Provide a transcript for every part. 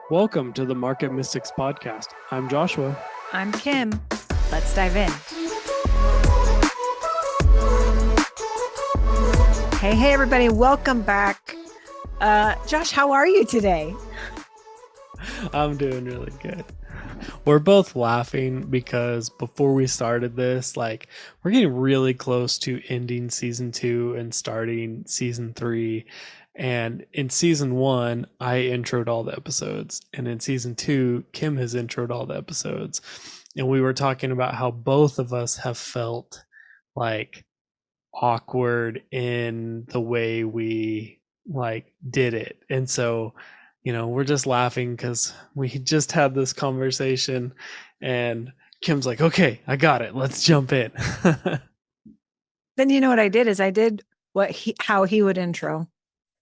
Welcome to the Market Mystics podcast. I'm Joshua. I'm Kim. Let's dive in. Hey, everybody. Welcome back. Josh, how are you today? I'm doing really good. We're both laughing because before we started this, we're getting really close to ending season 2 and starting season 3. And in season 1, I introed all the episodes. And in season 2, Kim has introed all the episodes. And we were talking about how both of us have felt like awkward in the way we did it. And so, we're just laughing because we just had this conversation and Kim's like, okay, I got it. Let's jump in. Then you know what I did is I did how he would intro.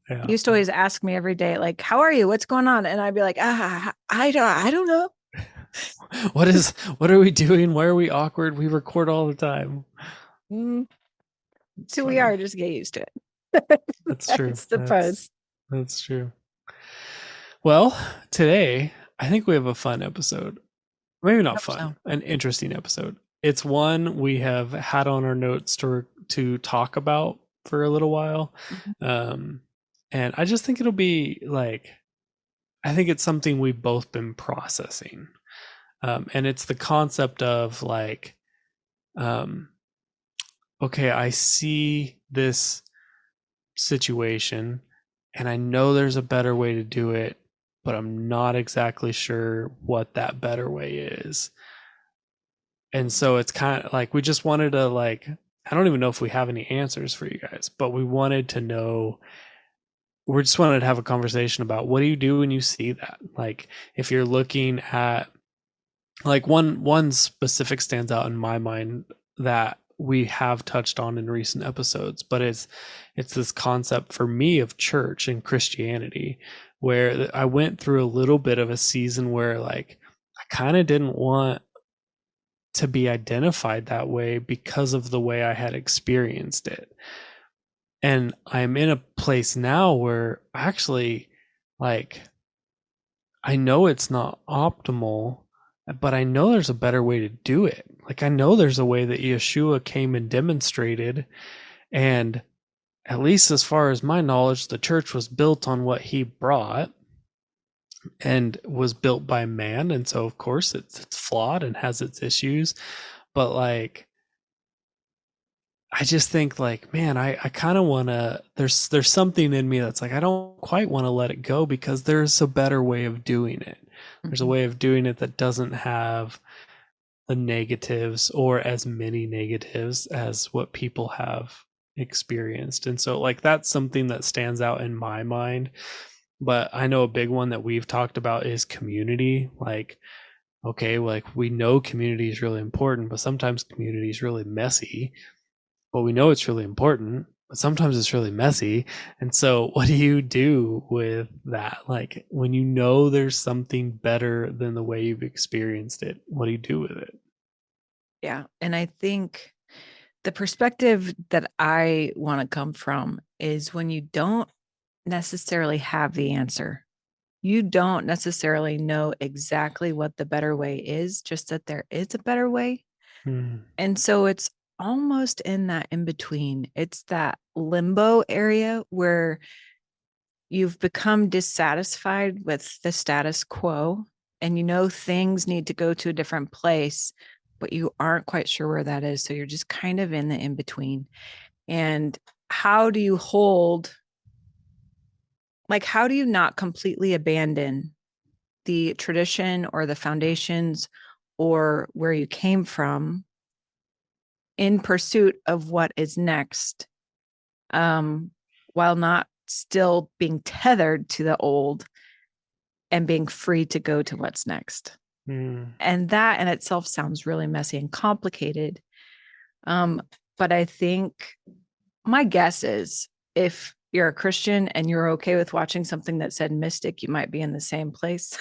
Yeah. He used to always ask me every day, like, how are you? What's going on? And I'd be like, I don't know. What are we doing? Why are we awkward? We record all the time. So we are, just get used to it. That's true. I suppose. That's true. Well, today I think we have a fun episode. Maybe not fun, an interesting episode. It's one we have had on our notes to talk about for a little while. Mm-hmm. And I just think it'll be I think it's something we've both been processing. And it's the concept of okay, I see this situation and I know there's a better way to do it, but I'm not exactly sure what that better way is. And so it's kind of like we just wanted to I don't even know if we have any answers for you guys, but we wanted to know. We just wanted to have a conversation about what do you do when you see that? Like if you're looking at one specific stands out in my mind that we have touched on in recent episodes, but it's this concept for me of church and Christianity, where I went through a little bit of a season where I kind of didn't want to be identified that way because of the way I had experienced it. And I'm in a place now where actually I know it's not optimal, but I know there's a better way to do it. I know there's a way that Yeshua came and demonstrated. And at least as far as my knowledge, the church was built on what he brought and was built by man. And so, of course, it's flawed and has its issues. But I just think man, I kind of want to, there's something in me that's I don't quite want to let it go because there's a better way of doing it. There's a way of doing it that doesn't have the negatives or as many negatives as what people have experienced. And so that's something that stands out in my mind. But I know a big one that we've talked about is community. Okay, we know community is really important, but sometimes community is really messy. But we know it's really important, but sometimes it's really messy. And so what do you do with that? When you know there's something better than the way you've experienced it, what do you do with it? Yeah. And I think the perspective that I want to come from is when you don't necessarily have the answer. You don't necessarily know exactly what the better way is, just that there is a better way. And so it's almost in that in between. It's that limbo area where you've become dissatisfied with the status quo and things need to go to a different place, but you aren't quite sure where that is. So you're just kind of in the in between. And how do you how do you not completely abandon the tradition or the foundations or where you came from in pursuit of what is next, while not still being tethered to the old and being free to go to what's next? And that in itself sounds really messy and complicated. But I think my guess is if you're a Christian and you're okay with watching something that said mystic, you might be in the same place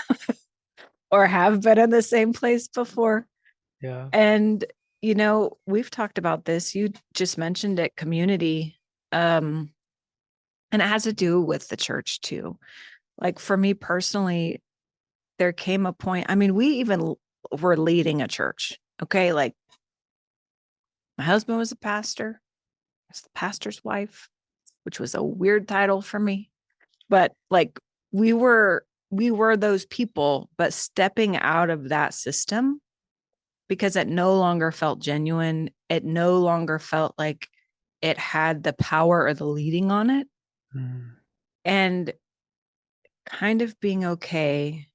or have been in the same place before. Yeah. And, we've talked about this. You just mentioned it, community. And it has to do with the church too. For me personally, there came a point. I mean, we even were leading a church. Okay. Like my husband was a pastor, I was the pastor's wife, which was a weird title for me. But like we were those people, but stepping out of that system because it no longer felt genuine. It no longer felt like it had the power or the leading on it. Mm. And kind of being okay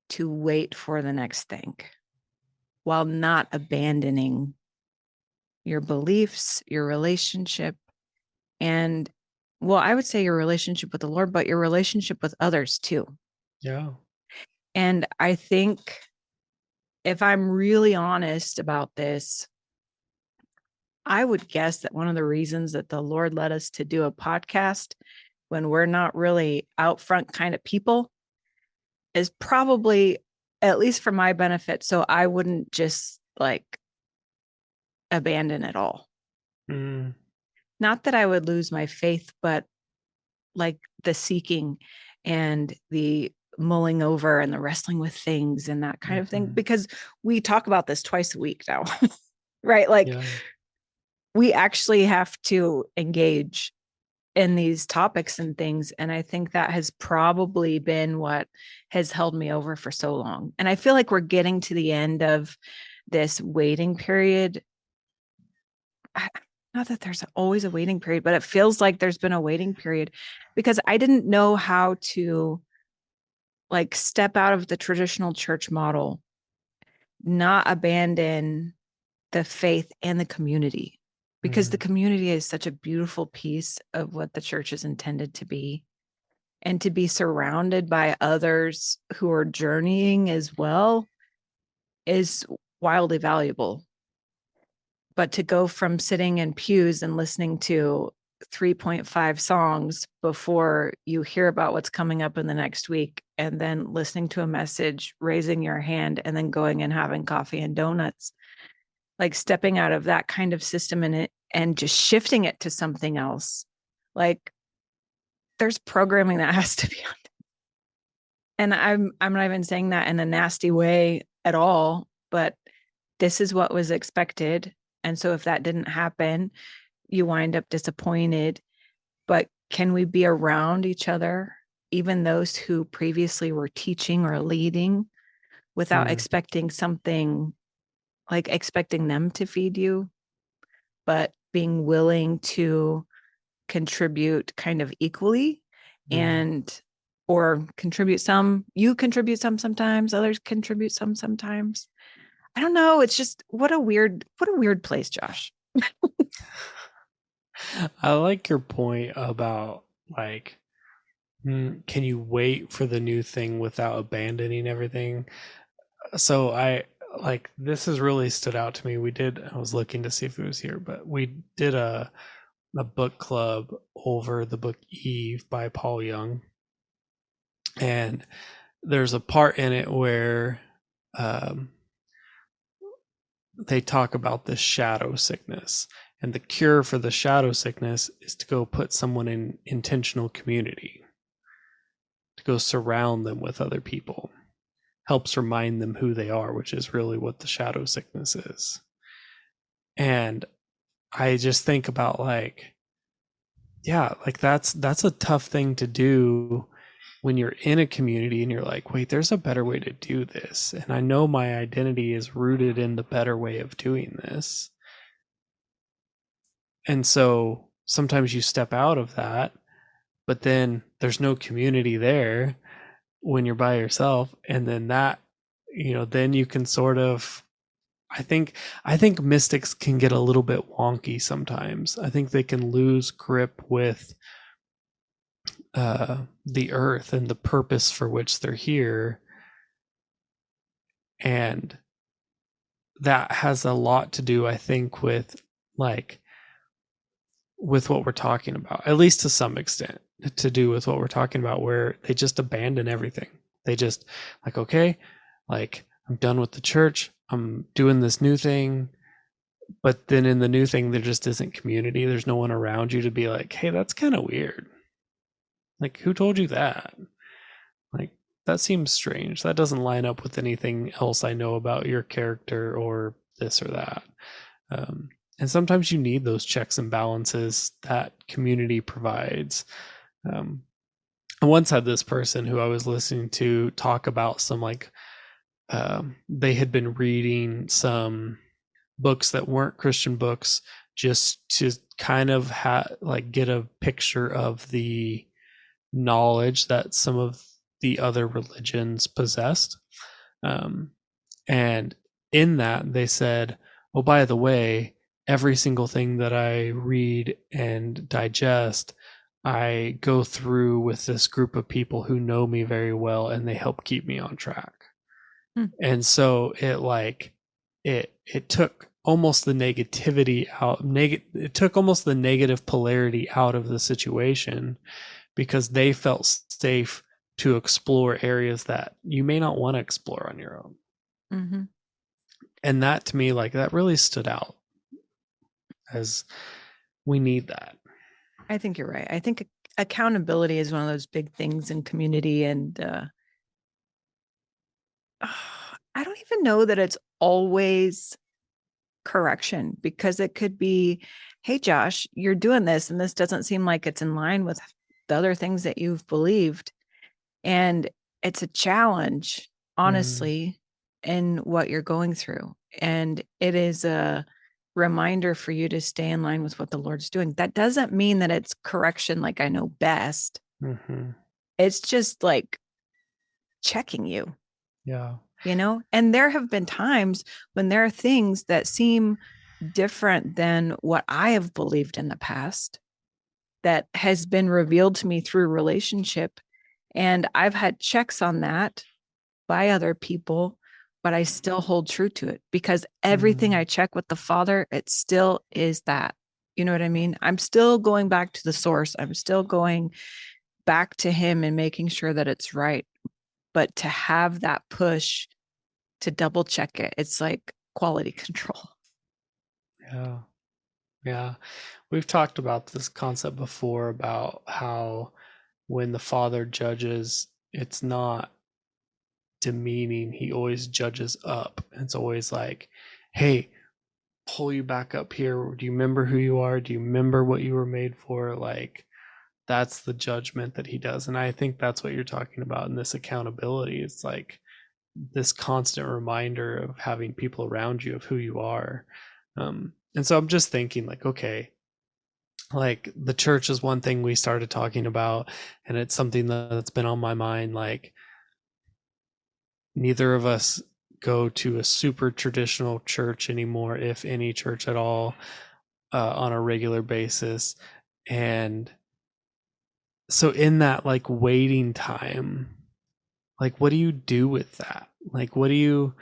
to wait for the next thing while not abandoning your beliefs, your relationship, and well, I would say your relationship with the Lord, but your relationship with others too. Yeah. And I think if I'm really honest about this, I would guess that one of the reasons that the Lord led us to do a podcast when we're not really out front kind of people is probably, at least for my benefit, so I wouldn't just like abandon it all. Mm. Not that I would lose my faith, but like the seeking and the mulling over and the wrestling with things and that kind of thing, Mhm. because we talk about this twice a week now, right? Like Yeah. we actually have to engage in these topics and things. And I think that has probably been what has held me over for so long. And I feel like we're getting to the end of this waiting period. Not that there's always a waiting period, but it feels like there's been a waiting period because I didn't know how to like step out of the traditional church model, not abandon the faith and the community, because the Mm. community is such a beautiful piece of what the church is intended to be. And to be surrounded by others who are journeying as well is wildly valuable. But to go from sitting in pews and listening to 3.5 songs before you hear about what's coming up in the next week, and then listening to a message, raising your hand, and then going and having coffee and donuts, like stepping out of that kind of system in it and just shifting it to something else. Like there's programming that has to be on. And I'm not even saying that in a nasty way at all, but this is what was expected. And so if that didn't happen, you wind up disappointed. But can we be around each other, even those who previously were teaching or leading, without Mm. expecting something, like expecting them to feed you, but being willing to contribute kind of equally, Mm. and or contribute some, you contribute some sometimes, others contribute some sometimes. I don't know, it's just what a weird place, Josh. I like your point about like, can you wait for the new thing without abandoning everything? So I like this has really stood out to me. I was looking to see if it was here, but we did a book club over the book Eve by Paul Young. And there's a part in it where um, they talk about this shadow sickness. And the cure for the shadow sickness is to go put someone in intentional community, to go surround them with other people. Helps remind them who they are, which is really what the shadow sickness is. And I just think about like, yeah, like that's a tough thing to do when you're in a community and you're like, wait, there's a better way to do this. And I know my identity is rooted in the better way of doing this. And so sometimes you step out of that, but then there's no community there when you're by yourself. And then that, then you can sort of I think I think mystics can get a little bit wonky sometimes. I think they can lose grip with the earth and the purpose for which they're here, and that has a lot to do, I think, with like with what we're talking about, at least to some extent, to do with what we're talking about, where they just abandon everything. They just like, okay, like I'm done with the church. I'm doing this new thing. But then in the new thing, there just isn't community. There's no one around you to be like, hey, that's kind of weird. Like, who told you that? Like, that seems strange. That doesn't line up with anything else I know about your character or this or that. Um, and sometimes you need those checks and balances that community provides. Um, I once had this person who I was listening to talk about some like they had been reading some books that weren't Christian books just to kind of like get a picture of the knowledge that some of the other religions possessed. Um, and in that, they said, oh, by the way, every single thing that I read and digest, I go through with this group of people who know me very well and they help keep me on track. Hmm. And so it took almost the negativity out, it took almost the negative polarity out of the situation because they felt safe to explore areas that you may not want to explore on your own. Mm-hmm. And that to me, like that really stood out as we need that. I think you're right. I think accountability is one of those big things in community. And I don't even know that it's always correction, because it could be, hey, Josh, you're doing this, and this doesn't seem like it's in line with the other things that you've believed. And it's a challenge, Mm, honestly, in what you're going through. And it is a reminder for you to stay in line with what the Lord's doing. That doesn't mean that it's correction like I know best. mm-hmm. It's just like checking you, Yeah. And there have been times when there are things that seem different than what I have believed in the past that has been revealed to me through relationship. And I've had checks on that by other people, but I still hold true to it because everything Mm, I check with the Father, it still is that. You know what I mean? I'm still going back to the source. I'm still going back to Him and making sure that it's right. But to have that push to double check it, it's like quality control. yeah. Yeah. We've talked about this concept before about how when the father judges, it's not demeaning. He always judges up. It's always like, hey, pull you back up here. Do you remember who you are? Do you remember what you were made for? Like, that's the judgment that he does. And I think that's what you're talking about in this accountability. It's like this constant reminder of having people around you of who you are. And so I'm just thinking, like, okay, like the church is one thing we started talking about, and it's something that's been on my mind. Like, neither of us go to a super traditional church anymore, if any church at all, on a regular basis. And so, in that like waiting time, like, what do you do with that? Like, what do you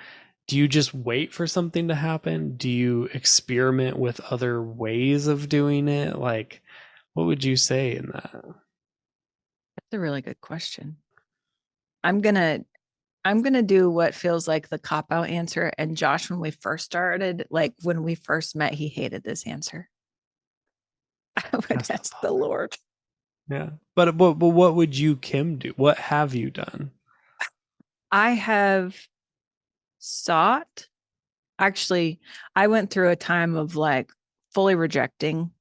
just wait for something to happen? Do you experiment with other ways of doing it? Like, what would you say in that? That's a really good question. I'm gonna I'm gonna do what feels like the cop out answer. And Josh, when we first started, like when we first met, he hated this answer. I would Ask the ask the Father. Lord. Yeah. But what would you, Kim, do? What have you done? I have sought, actually, I went through a time of like fully rejecting.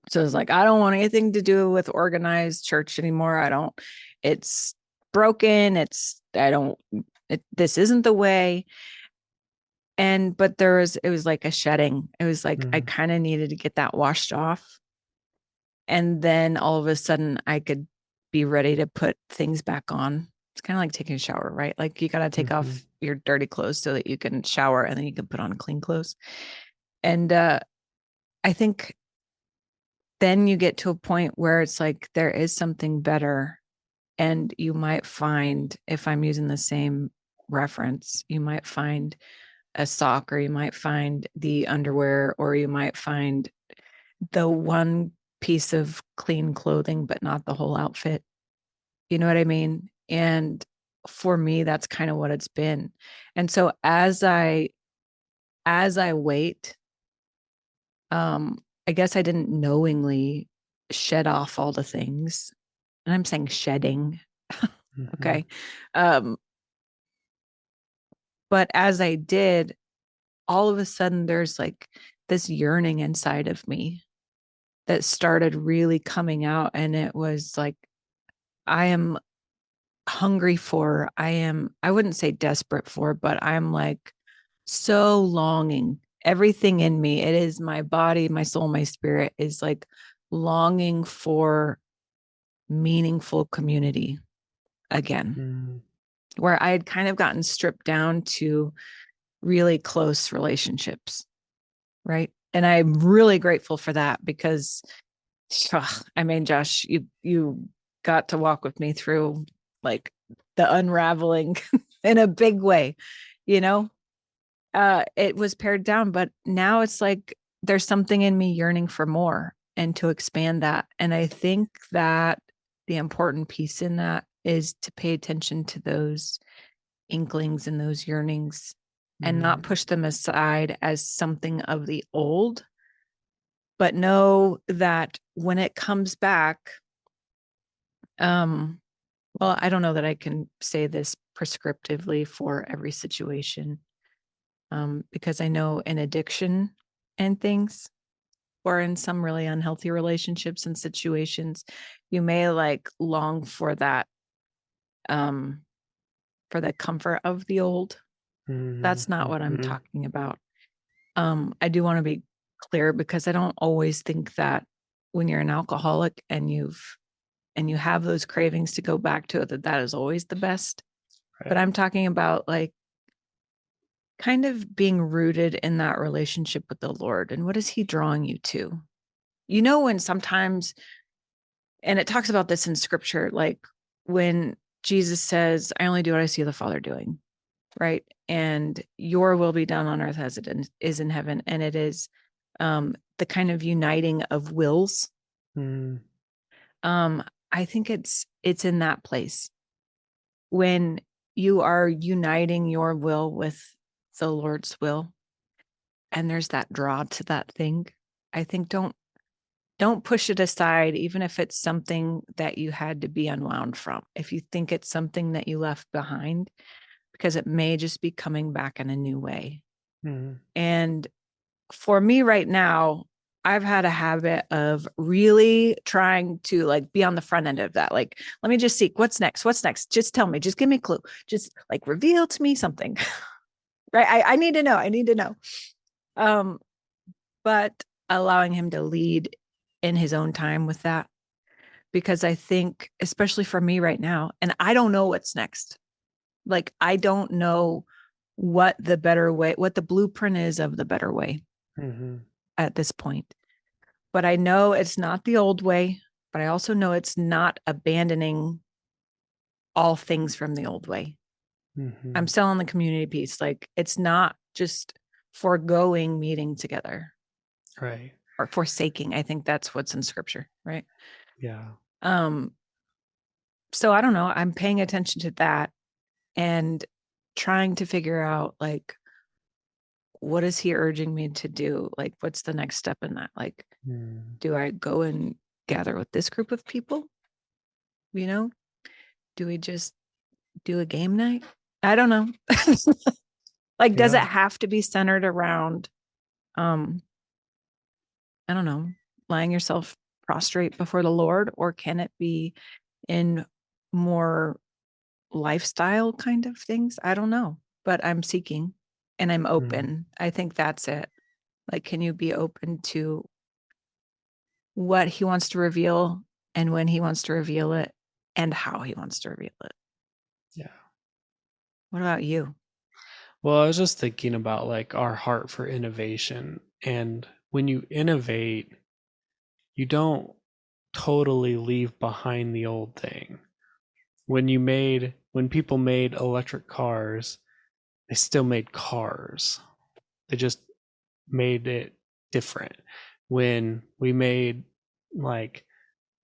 So it's like, I don't want anything to do with organized church anymore. It's broken. I don't, this isn't the way. But it was like a shedding. It was like I Mm, kind of needed to get that washed off. And then all of a sudden I could be ready to put things back on. It's kind of like taking a shower, right? Like you got to take mm-hmm. off your dirty clothes so that you can shower and then you can put on clean clothes. And I think then you get to a point where it's like there is something better. And you might find, if I'm using the same reference, you might find a sock, or you might find the underwear, or you might find the one piece of clean clothing, but not the whole outfit. You know what I mean? And for me, that's kind of what it's been. And so as I wait, I guess I didn't knowingly shed off all the things. And I'm saying shedding. Mm-hmm. Okay. Um, but as I did, all of a sudden there's like this yearning inside of me that started really coming out. And it was like, I am hungry for, I wouldn't say desperate for, but I'm like so longing. Everything in me, it is my body, my soul, my spirit is like longing for meaningful community again, Mm-hmm. where I had kind of gotten stripped down to really close relationships. Right. And I'm really grateful for that because, I mean, Josh, you got to walk with me through like the unraveling in a big way, you know. It was pared down, but now it's like there's something in me yearning for more and to expand that. And I think that the important piece in that is to pay attention to those inklings and those yearnings and not Mm-hmm. push them aside as something of the old, but know that when it comes back, um, well, I don't know that I can say this prescriptively for every situation, because I know in addiction and things, or in some really unhealthy relationships and situations, you may like long um, for the comfort of the old. That's not what I'm Mm-hmm. talking about. I do want to be clear because I don't always think that when you're an alcoholic and you have those cravings to go back to it, that is always the best. But Right. I'm talking about like kind of being rooted in that relationship with the Lord. And what is he drawing you to? You know, when sometimes, and it talks about this in scripture, like when Jesus says, I only do what I see the Father doing, right? And your will be done on earth as it is in heaven. And it is the kind of uniting of wills. Mm-hmm. Um, I think it's in that place when you are uniting your will with the Lord's will, and there's that draw to that thing. I think don't push it aside, even if it's something that you had to be unwound from. If you think it's something that you left behind, because it may just be coming back in a new way. Mm-hmm. And for me right now, I've had a habit of really trying to like be on the front end of that. Like, let me just seek what's next. What's next? Just tell me, just give me a clue. Just like reveal to me something. Right. I need to know. I need to know. Um, but allowing him to lead in his own time with that. Because I think, especially for me right now, and I don't know what's next. Like, I don't know what the better way, what the blueprint is of the better way Mm-hmm. at this point. But I know it's not the old way, but I also know it's not abandoning all things from the old way. Mm-hmm. I'm still on the community piece. Like, it's not just foregoing meeting together Right. or forsaking. I think that's what's in scripture, right? Yeah. Um, so I don't know. I'm paying attention to that and trying to figure out like what is he urging me to do? Like what's the next step in that? Like, Mm. do I go and gather with this group of people? You know, do we just do a game night? I don't know. Like, does it Yeah. have to be centered around um, I don't know, lying yourself prostrate before the Lord, or can it be in more lifestyle kind of things? I don't know, but I'm seeking and I'm Mm. open. I think that's it. Like, can you be open to what he wants to reveal and when he wants to reveal it and how he wants to reveal it? Yeah. What about you? Well, I was just thinking about like our heart for innovation. And when you innovate, you don't totally leave behind the old thing. When people made electric cars, they still made cars. They just made it different. When we made like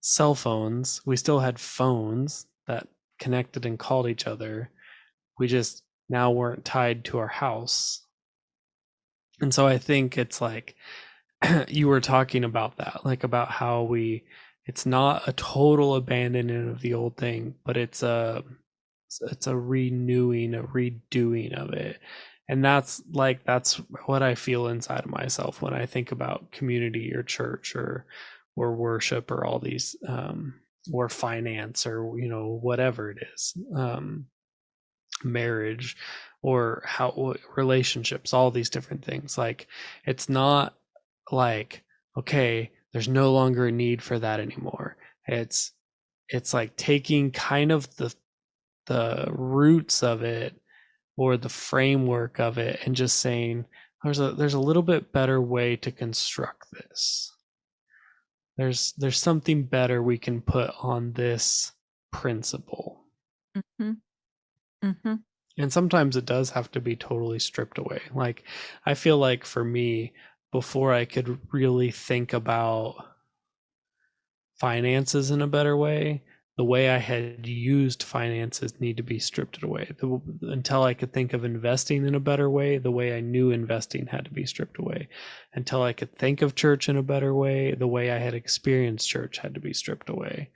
cell phones, we still had phones that connected and called each other. We just now weren't tied to our house. And so I think it's like you were talking about that, like about how it's not a total abandonment of the old thing, but it's it's a renewing, a redoing of it. And that's what I feel inside of myself when I think about community or church or worship or all these or finance or whatever it is, marriage or how relationships, all these different things. Like it's not like, okay, there's no longer a need for that anymore. It's like taking kind of the roots of it or the framework of it and just saying there's a little bit better way to construct this. There's something better we can put on this principle. Mm-hmm. Mm-hmm. And sometimes it does have to be totally stripped away. Like I feel like for me, before I could really think about finances in a better way, the way I had used finances need to be stripped away. Until I could think of investing in a better way, the way I knew investing had to be stripped away. Until I could think of church in a better way, the way I had experienced church had to be stripped away.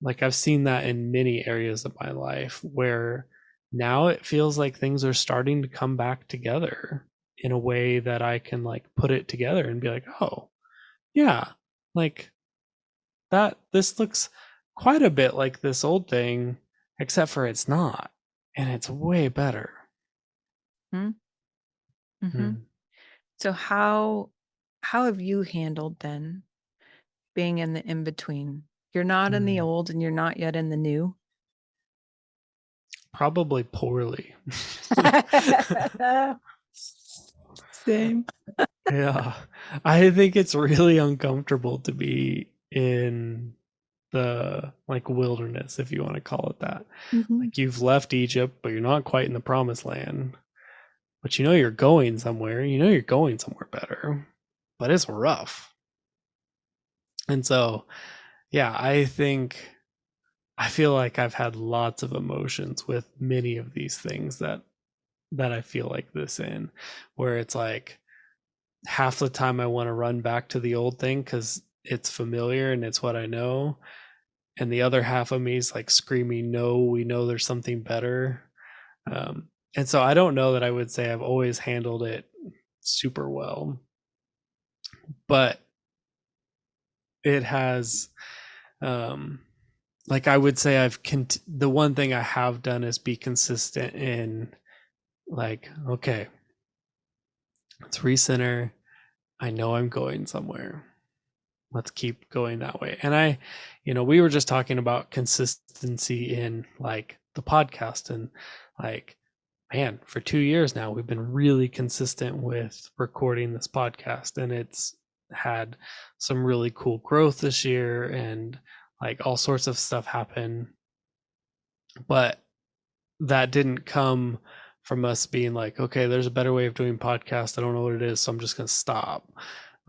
Like I've seen that in many areas of my life where now it feels like things are starting to come back together in a way that I can like put it together and be like, oh, yeah, like that this looks quite a bit like this old thing, except for it's not. And it's way better. Mm-hmm. Hmm. So how have you handled then being in the in between? You're not in the Hmm. old and you're not yet in the new. Probably poorly. Same. Yeah. I think it's really uncomfortable to be in the like wilderness, if you want to call it that. Mm-hmm. Like you've left Egypt, but you're not quite in the promised land. But you're going somewhere. You're going somewhere better. But it's rough. And so, yeah, I feel like I've had lots of emotions with many of these things that I feel like this in, where it's like half the time I want to run back to the old thing because it's familiar and it's what I know, and the other half of me is like screaming, "No, we know there's something better." And so I don't know that I would say I've always handled it super well, but it has. Um, like I would say the one thing I have done is be consistent in like, okay, let's recenter. I know I'm going somewhere. Let's keep going that way. And we were just talking about consistency in like the podcast and like, man, for 2 years now, we've been really consistent with recording this podcast and it's had some really cool growth this year and like all sorts of stuff happen. But that didn't come from us being like, okay, there's a better way of doing podcast. I don't know what it is, so I'm just going to stop.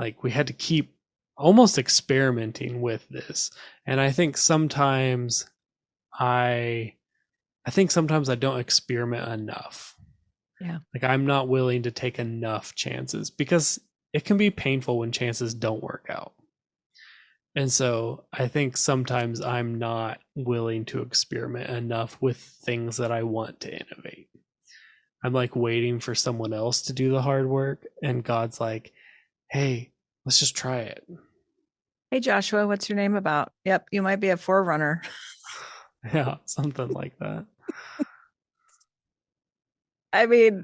Like we had to keep almost experimenting with this. And I I think sometimes I don't experiment enough. Yeah. Like I'm not willing to take enough chances because it can be painful when chances don't work out. And so I think sometimes I'm not willing to experiment enough with things that I want to innovate. I'm like waiting for someone else to do the hard work. And God's like, hey, let's just try it. Hey Joshua, what's your name about? Yep, you might be a forerunner. Yeah, something like that. I mean,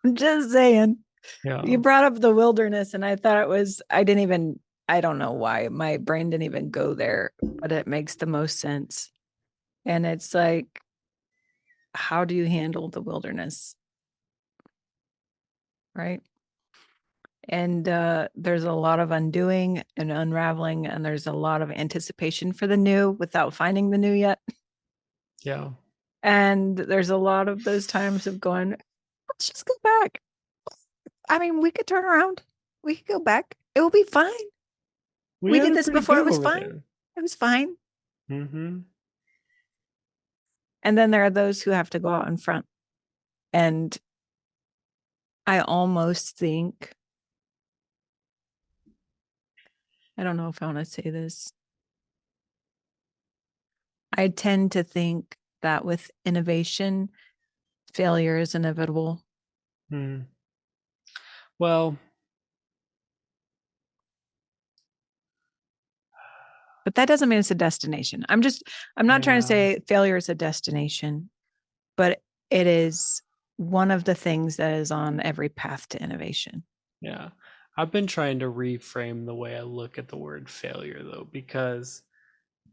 I'm just saying. You Yeah. brought up the wilderness, and I thought I don't know why my brain didn't even go there, but it makes the most sense. And it's like, how do you handle the wilderness? Right. And there's a lot of undoing and unraveling, and there's a lot of anticipation for the new without finding the new yet. Yeah. And there's a lot of those times of going, let's just go back. I mean, we could turn around. We could go back. It will be fine. We We had did it this pretty before. It good was over fine. there. It was fine. Mm-hmm. And then there are those who have to go out in front. And I almost think, I don't know if I want to say this. I tend to think that with innovation, failure is inevitable. Well, but that doesn't mean it's a destination. I'm not trying to say failure is a destination, but it is one of the things that is on every path to innovation. Yeah. I've been trying to reframe the way I look at the word failure, though, because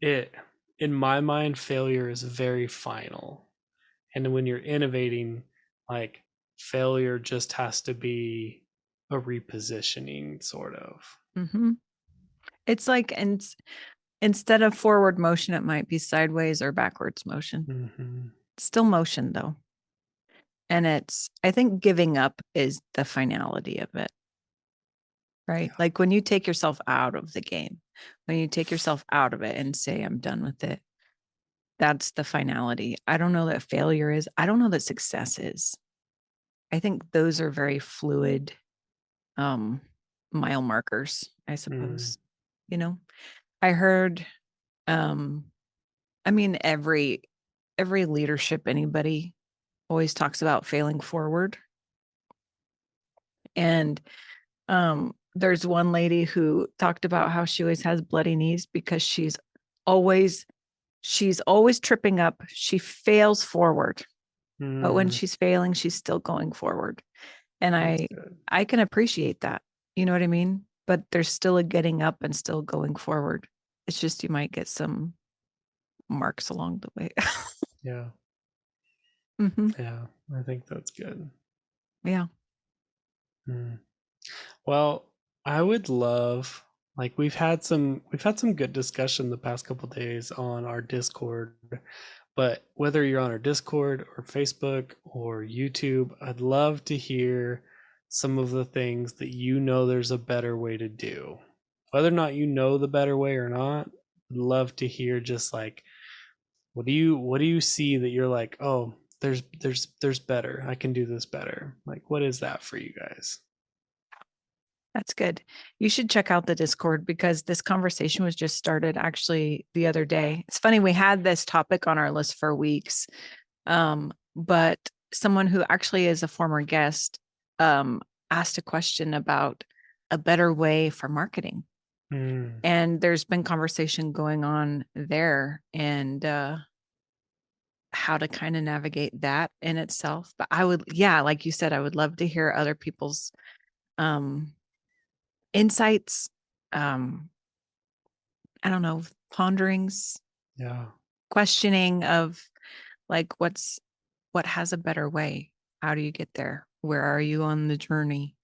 in my mind, failure is very final. And when you're innovating, like, failure just has to be a repositioning, sort of. Mm-hmm. It's like, and instead of forward motion, it might be sideways or backwards motion. Mm-hmm. Still motion, though. And I think giving up is the finality of it, right? Yeah. Like when you take yourself out of the game, when you take yourself out of it and say, I'm done with it, that's the finality. I don't know that failure is. I don't know that success is. I think those are very fluid mile markers, I suppose. I heard, I mean, every leadership, anybody always talks about failing forward. And there's one lady who talked about how she always has bloody knees because she's always tripping up. She fails forward. But when she's failing, she's still going forward. And I can appreciate that. You know what I mean? But there's still a getting up and still going forward. It's just you might get some marks along the way. Yeah. Mm-hmm. Yeah. I think that's good. Yeah. Well, I would love, like, we've had some good discussion the past couple days on our Discord, but whether you're on our Discord or Facebook or YouTube, I'd love to hear some of the things that there's a better way to do. Whether or not you know the better way or not, I'd love to hear just like what do you see that you're like, oh, there's better. I can do this better. Like, what is that for you guys? That's good. You should check out the Discord because this conversation was just started actually the other day. It's funny, we had this topic on our list for weeks, but someone who actually is a former guest asked a question about a better way for marketing. And there's been conversation going on there and how to kind of navigate that in itself. But I would, like you said, I would love to hear other people's insights, I don't know, ponderings, questioning of like what has a better way? How do you get there? Where are you on the journey?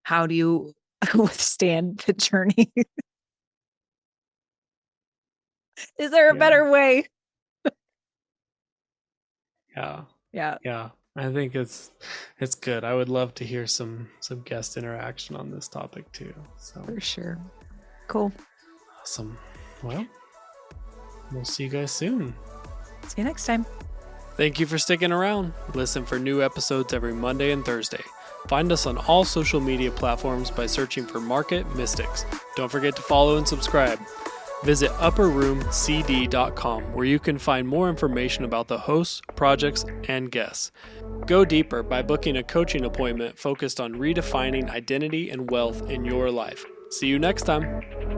How do you withstand the journey? Is there a better way? Yeah. I think it's good. I would love to hear some guest interaction on this topic too. So for sure. Cool. Awesome. Well, we'll see you guys soon. See you next time. Thank you for sticking around. Listen for new episodes every Monday and Thursday. Find us on all social media platforms by searching for Market Mystics. Don't forget to follow and subscribe. Visit upperroomcd.com where you can find more information about the hosts, projects, and guests. Go deeper by booking a coaching appointment focused on redefining identity and wealth in your life. See you next time.